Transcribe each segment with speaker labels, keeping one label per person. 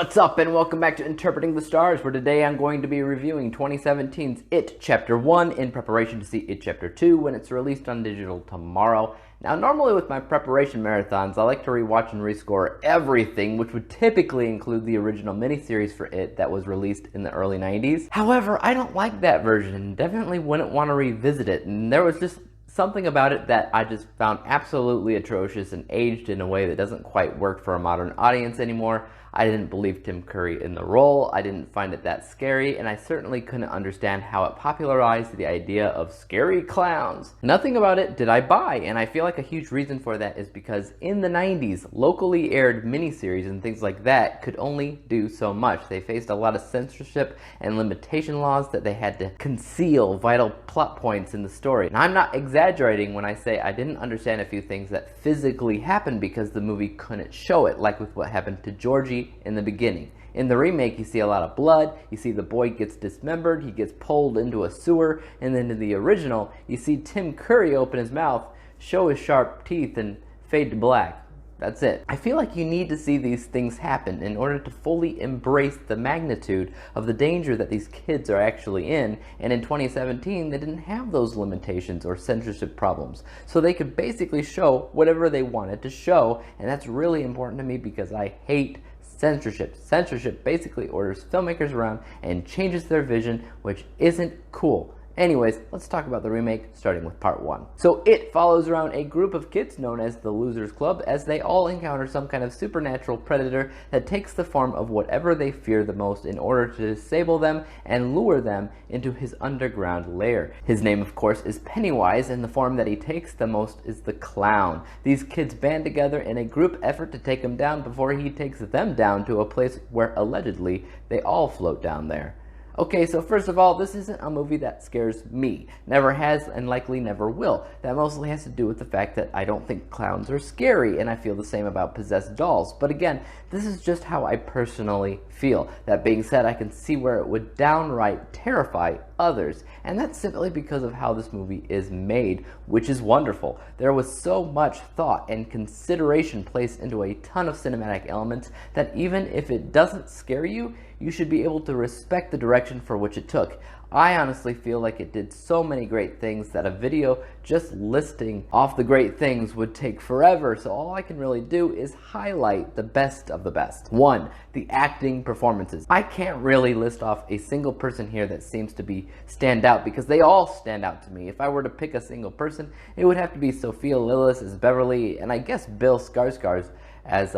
Speaker 1: What's up, and welcome back to Interpreting the Stars, where today I'm going to be reviewing 2017's It Chapter 1 in preparation to see It Chapter 2 when it's released on digital tomorrow. Now, normally with my preparation marathons, I like to rewatch and rescore everything, which would typically include the original miniseries for It that was released in the early 90s. However, I don't like that version and definitely wouldn't want to revisit it, and there was just something about it that I just found absolutely atrocious and aged in a way that doesn't quite work for a modern audience anymore. I didn't believe Tim Curry in the role, I didn't find it that scary, and I certainly couldn't understand how it popularized the idea of scary clowns. Nothing about it did I buy, and I feel like a huge reason for that is because in the 90s, locally aired miniseries and things like that could only do so much. They faced a lot of censorship and limitation laws that they had to conceal vital plot points in the story. And I'm not exaggerating when I say I didn't understand a few things that physically happened because the movie couldn't show it, like with what happened to Georgie in the beginning. In the remake, you see a lot of blood, you see the boy gets dismembered, he gets pulled into a sewer, and then in the original, you see Tim Curry open his mouth, show his sharp teeth, and fade to black. That's it. I feel like you need to see these things happen in order to fully embrace the magnitude of the danger that these kids are actually in, and in 2017 they didn't have those limitations or censorship problems. So they could basically show whatever they wanted to show, and that's really important to me because I hate censorship. Censorship basically orders filmmakers around and changes their vision, which isn't cool. Anyways, let's talk about the remake, starting with part 1. So It follows around a group of kids known as the Losers Club as they all encounter some kind of supernatural predator that takes the form of whatever they fear the most in order to disable them and lure them into his underground lair. His name, of course, is Pennywise, and the form that he takes the most is the clown. These kids band together in a group effort to take him down before he takes them down to a place where allegedly they all float down there. Okay, so first of all, this isn't a movie that scares me. Never has and likely never will. That mostly has to do with the fact that I don't think clowns are scary, and I feel the same about possessed dolls. But again, this is just how I personally feel. That being said, I can see where it would downright terrify others, and that's simply because of how this movie is made, which is wonderful. There was so much thought and consideration placed into a ton of cinematic elements that even if it doesn't scare you, you should be able to respect the direction for which it took. I honestly feel like it did so many great things that a video just listing off the great things would take forever, so all I can really do is highlight the best of the best. 1. The acting performances. I can't really list off a single person here that seems to stand out because they all stand out to me. If I were to pick a single person, it would have to be Sophia Lillis as Beverly, and I guess Bill Skarsgård as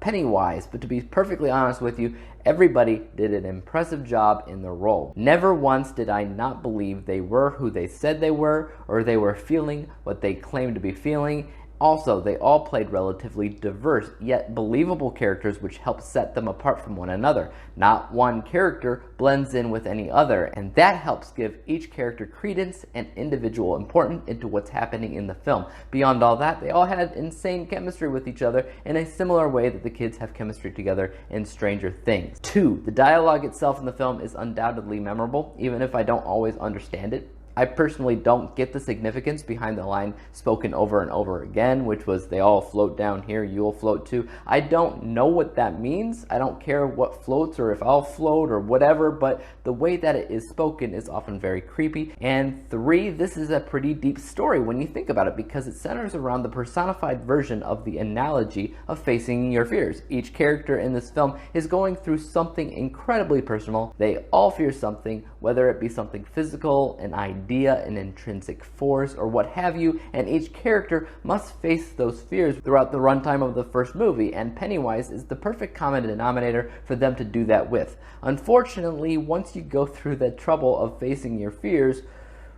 Speaker 1: Pennywise, but to be perfectly honest with you, everybody did an impressive job in the role. Never once did I not believe they were who they said they were, or they were feeling what they claimed to be feeling. Also, they all played relatively diverse yet believable characters, which helped set them apart from one another. Not one character blends in with any other, and that helps give each character credence and individual importance into what's happening in the film. Beyond all that, they all had insane chemistry with each other in a similar way that the kids have chemistry together in Stranger Things. 2. The dialogue itself in the film is undoubtedly memorable, even if I don't always understand it. I personally don't get the significance behind the line spoken over and over again, which was, they all float down here, you'll float too. I don't know what that means. I don't care what floats or if I'll float or whatever, but the way that it is spoken is often very creepy. And 3, this is a pretty deep story when you think about it because it centers around the personified version of the analogy of facing your fears. Each character in this film is going through something incredibly personal. They all fear something, whether it be something physical, an idea, an intrinsic force, or what have you, and each character must face those fears throughout the runtime of the first movie, and Pennywise is the perfect common denominator for them to do that with. Unfortunately, once you go through the trouble of facing your fears,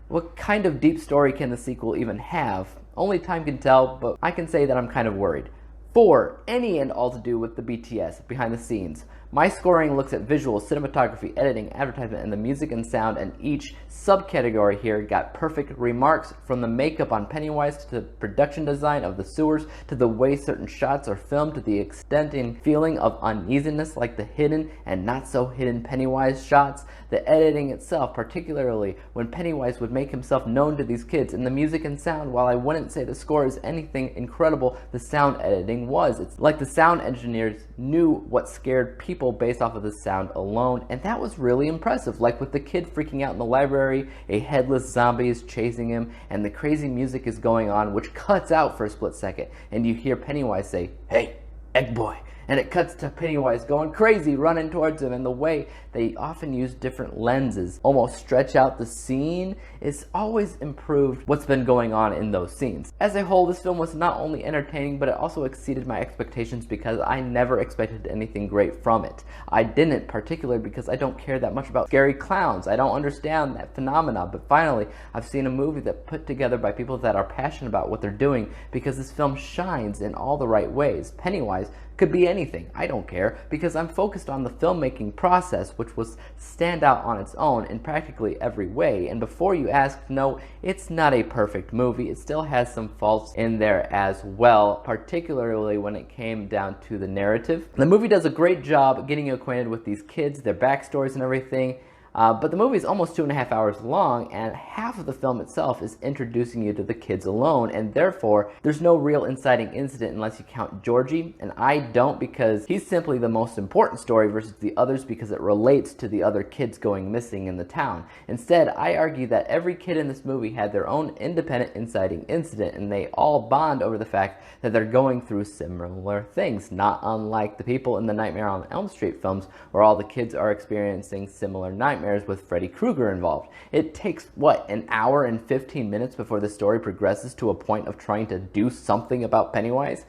Speaker 1: what kind of deep story can the sequel even have? Only time can tell, but I can say that I'm kind of worried. 4. Any and all to do with the BTS, behind the scenes. My scoring looks at visuals, cinematography, editing, advertisement, and the music and sound, and each subcategory here got perfect remarks, from the makeup on Pennywise to the production design of the sewers to the way certain shots are filmed to the extending feeling of uneasiness like the hidden and not so hidden Pennywise shots, the editing itself, particularly when Pennywise would make himself known to these kids, and the music and sound. While I wouldn't say the score is anything incredible, the sound editing was. It's like the sound engineers knew what scared people people based off of the sound alone, and that was really impressive. Like with the kid freaking out in the library, a headless zombie is chasing him, and the crazy music is going on, which cuts out for a split second, and you hear Pennywise say, "Hey, egg boy." And it cuts to Pennywise going crazy, running towards him, and the way they often use different lenses, almost stretch out the scene, is always improved what's been going on in those scenes. As a whole, this film was not only entertaining, but it also exceeded my expectations because I never expected anything great from it. I didn't, particularly because I don't care that much about scary clowns. I don't understand that phenomena, but finally, I've seen a movie that put together by people that are passionate about what they're doing, because this film shines in all the right ways. Pennywise could be anything. I don't care, because I'm focused on the filmmaking process, which was stand out on its own in practically every way. And before you ask, no, it's not a perfect movie. It still has some faults in there as well, particularly when it came down to the narrative. The movie does a great job getting you acquainted with these kids, their backstories and everything. But the movie is almost 2.5 hours long, and half of the film itself is introducing you to the kids alone, and therefore there's no real inciting incident unless you count Georgie, and I don't, because he's simply the most important story versus the others because it relates to the other kids going missing in the town. Instead, I argue that every kid in this movie had their own independent inciting incident, and they all bond over the fact that they're going through similar things, not unlike the people in the Nightmare on Elm Street films where all the kids are experiencing similar nightmares with Freddy Krueger involved. It takes, what, an hour and 15 minutes before the story progresses to a point of trying to do something about Pennywise?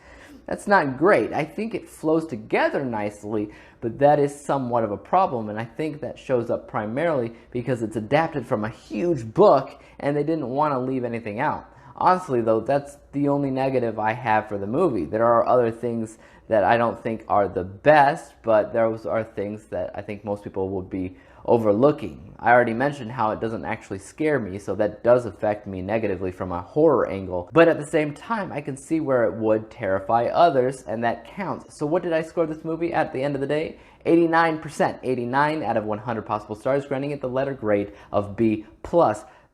Speaker 1: That's not great. I think it flows together nicely, but that is somewhat of a problem, and I think that shows up primarily because it's adapted from a huge book and they didn't want to leave anything out. Honestly, though, that's the only negative I have for the movie. There are other things that I don't think are the best, but those are things that I think most people would be overlooking. I already mentioned how it doesn't actually scare me, so that does affect me negatively from a horror angle. But at the same time, I can see where it would terrify others, and that counts. So what did I score this movie at the end of the day? 89%. 89 out of 100 possible stars, granting it the letter grade of B+.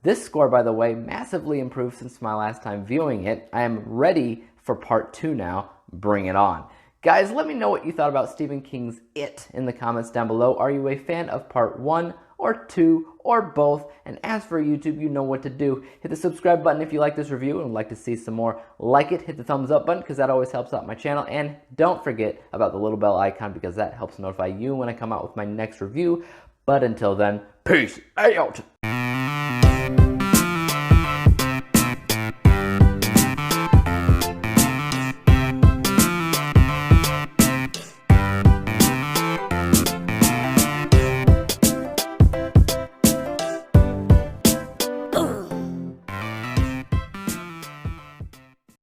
Speaker 1: This score, by the way, massively improved since my last time viewing it. I am ready for part 2 now. Bring it on. Guys, let me know what you thought about Stephen King's It in the comments down below. Are you a fan of part 1 or 2 or both? And as for YouTube, you know what to do. Hit the subscribe button if you like this review and would like to see some more like it. Hit the thumbs up button because that always helps out my channel. And don't forget about the little bell icon because that helps notify you when I come out with my next review. But until then, peace out!